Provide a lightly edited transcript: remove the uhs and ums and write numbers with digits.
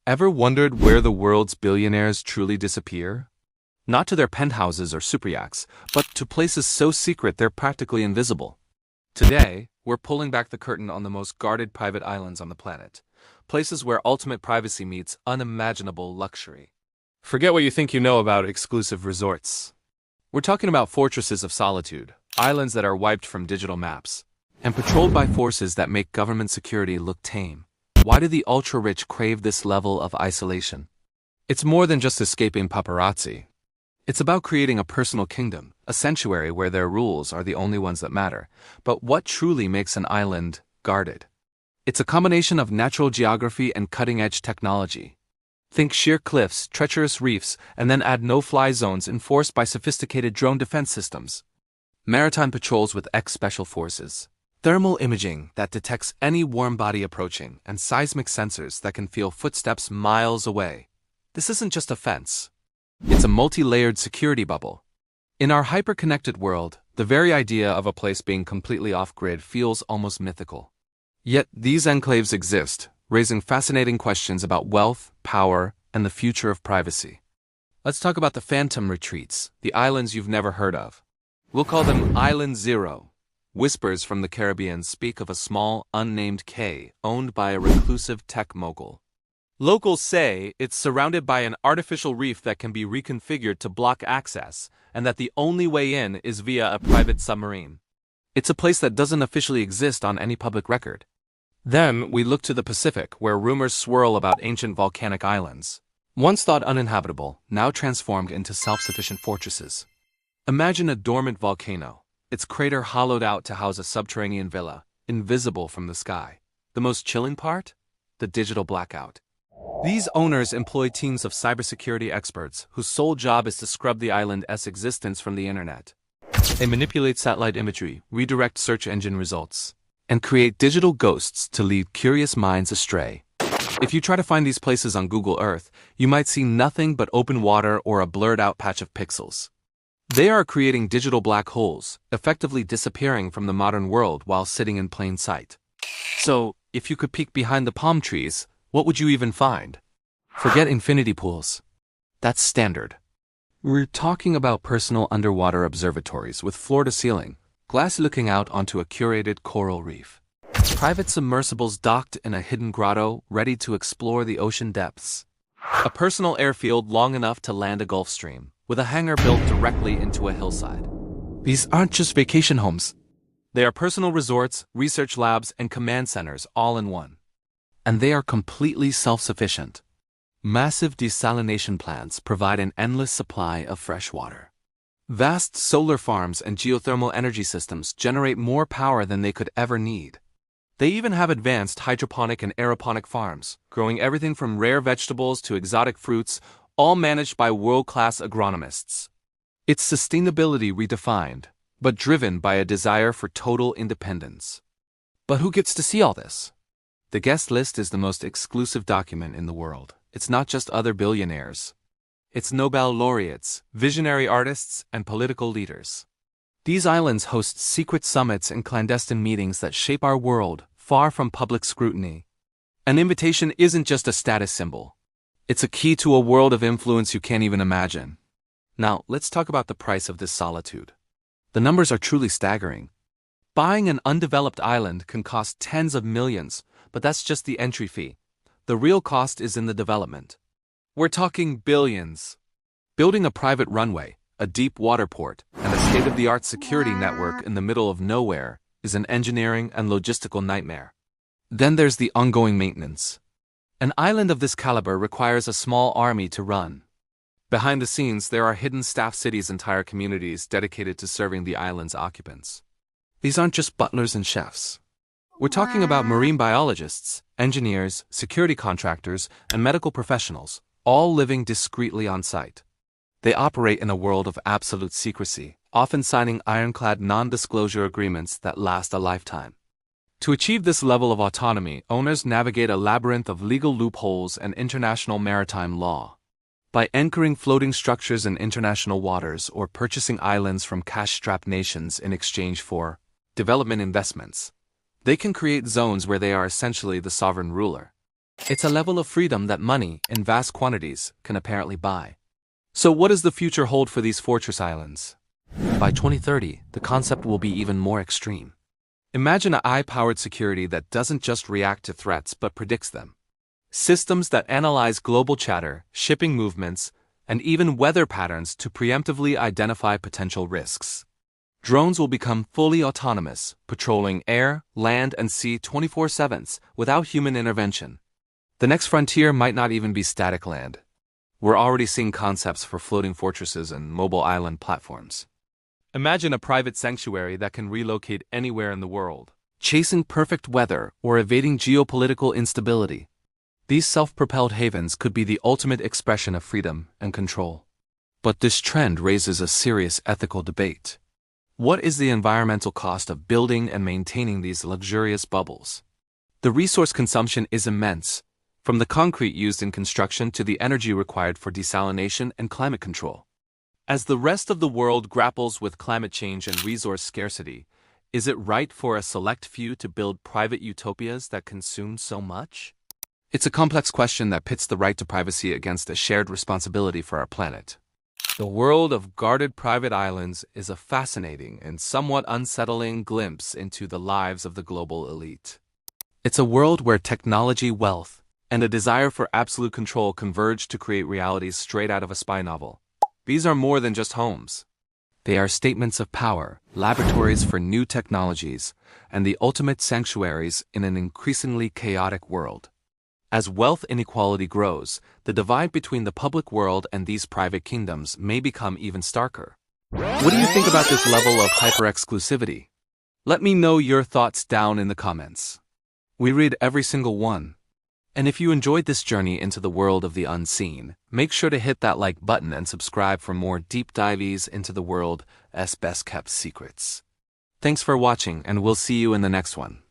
Ever wondered where the world's billionaires truly disappear? Not to their penthouses or super yachts, but to places so secret they're practically invisible. Today, we're pulling back the curtain on the most guarded private islands on the planet. Places where ultimate privacy meets unimaginable luxury. Forget what you think you know about exclusive resorts. We're talking about fortresses of solitude, islands that are wiped from digital maps, and patrolled by forces that make government security look tame. Why do the ultra-rich crave this level of isolation? It's more than just escaping paparazzi. It's about creating a personal kingdom, a sanctuary where their rules are the only ones that matter. But what truly makes an island guarded? It's a combination of natural geography and cutting-edge technology. Think sheer cliffs, treacherous reefs, and then add no-fly zones enforced by sophisticated drone defense systems. Maritime patrols with X-Special Forces. Thermal imaging that detects any warm body approaching, and seismic sensors that can feel footsteps miles away. This isn't just a fence. It's a multi-layered security bubble. In our hyper-connected world, the very idea of a place being completely off-grid feels almost mythical. Yet these enclaves exist, raising fascinating questions about wealth, power, and the future of privacy. Let's talk about the phantom retreats, the islands you've never heard of. We'll call them Island Zero. Whispers from the Caribbean speak of a small, unnamed cay owned by a reclusive tech mogul. Locals say it's surrounded by an artificial reef that can be reconfigured to block access, and that the only way in is via a private submarine. It's a place that doesn't officially exist on any public record. Then we look to the Pacific, where rumors swirl about ancient volcanic islands. Once thought uninhabitable, now transformed into self-sufficient fortresses. Imagine a dormant volcano, its crater hollowed out to house a subterranean villa, invisible from the sky. The most chilling part? The digital blackout. These owners employ teams of cybersecurity experts whose sole job is to scrub the island's existence from the internet. They manipulate satellite imagery, redirect search engine results, and create digital ghosts to lead curious minds astray. If you try to find these places on Google Earth, you might see nothing but open water or a blurred-out patch of pixels. They are creating digital black holes, effectively disappearing from the modern world while sitting in plain sight. So, if you could peek behind the palm trees, what would you even find? Forget infinity pools. That's standard. We're talking about personal underwater observatories with floor-to-ceiling, glass looking out onto a curated coral reef. Private submersibles docked in a hidden grotto, ready to explore the ocean depths. A personal airfield long enough to land a Gulf Stream, with a hangar built directly into a hillside. These aren't just vacation homes. They are personal resorts, research labs, and command centers all in one. And they are completely self-sufficient. Massive desalination plants provide an endless supply of fresh water. Vast solar farms and geothermal energy systems generate more power than they could ever need. They even have advanced hydroponic and aeroponic farms, growing everything from rare vegetables to exotic fruits, all managed by world-class agronomists. It's sustainability redefined, but driven by a desire for total independence. But who gets to see all this? The guest list is the most exclusive document in the world. It's not just other billionaires. It's Nobel laureates, visionary artists, and political leaders. These islands host secret summits and clandestine meetings that shape our world, far from public scrutiny. An invitation isn't just a status symbol. It's a key to a world of influence you can't even imagine. Now, let's talk about the price of this solitude. The numbers are truly staggering. Buying an undeveloped island can cost tens of millions, but that's just the entry fee. The real cost is in the development. We're talking billions. Building a private runway, a deep water port, and a state-of-the-art security network in the middle of nowhere is an engineering and logistical nightmare. Then there's the ongoing maintenance. An island of this caliber requires a small army to run. Behind the scenes, there are hidden staff cities, entire communities dedicated to serving the island's occupants. These aren't just butlers and chefs. We're talking about marine biologists, engineers, security contractors, and medical professionals, all living discreetly on site. They operate in a world of absolute secrecy, often signing ironclad non-disclosure agreements that last a lifetime. To achieve this level of autonomy, owners navigate a labyrinth of legal loopholes and international maritime law. By anchoring floating structures in international waters or purchasing islands from cash-strapped nations in exchange for development investments, they can create zones where they are essentially the sovereign ruler. It's a level of freedom that money, in vast quantities, can apparently buy. So what does the future hold for these fortress islands? By 2030, the concept will be even more extreme. Imagine an AI-powered security that doesn't just react to threats but predicts them. Systems that analyze global chatter, shipping movements, and even weather patterns to preemptively identify potential risks. Drones will become fully autonomous, patrolling air, land, and sea 24/7 without human intervention. The next frontier might not even be static land. We're already seeing concepts for floating fortresses and mobile island platforms. Imagine a private sanctuary that can relocate anywhere in the world, chasing perfect weather or evading geopolitical instability. These self-propelled havens could be the ultimate expression of freedom and control. But this trend raises a serious ethical debate. What is the environmental cost of building and maintaining these luxurious bubbles? The resource consumption is immense, from the concrete used in construction to the energy required for desalination and climate control. As the rest of the world grapples with climate change and resource scarcity, is it right for a select few to build private utopias that consume so much? It's a complex question that pits the right to privacy against a shared responsibility for our planet. The world of guarded private islands is a fascinating and somewhat unsettling glimpse into the lives of the global elite. It's a world where technology, wealth, and a desire for absolute control converge to create realities straight out of a spy novel. These are more than just homes. They are statements of power, laboratories for new technologies, and the ultimate sanctuaries in an increasingly chaotic world. As wealth inequality grows, the divide between the public world and these private kingdoms may become even starker. What do you think about this level of hyper-exclusivity? Let me know your thoughts down in the comments. We read every single one. And if you enjoyed this journey into the world of the unseen, make sure to hit that like button and subscribe for more deep dives into the world's best-kept secrets. Thanks for watching, and we'll see you in the next one.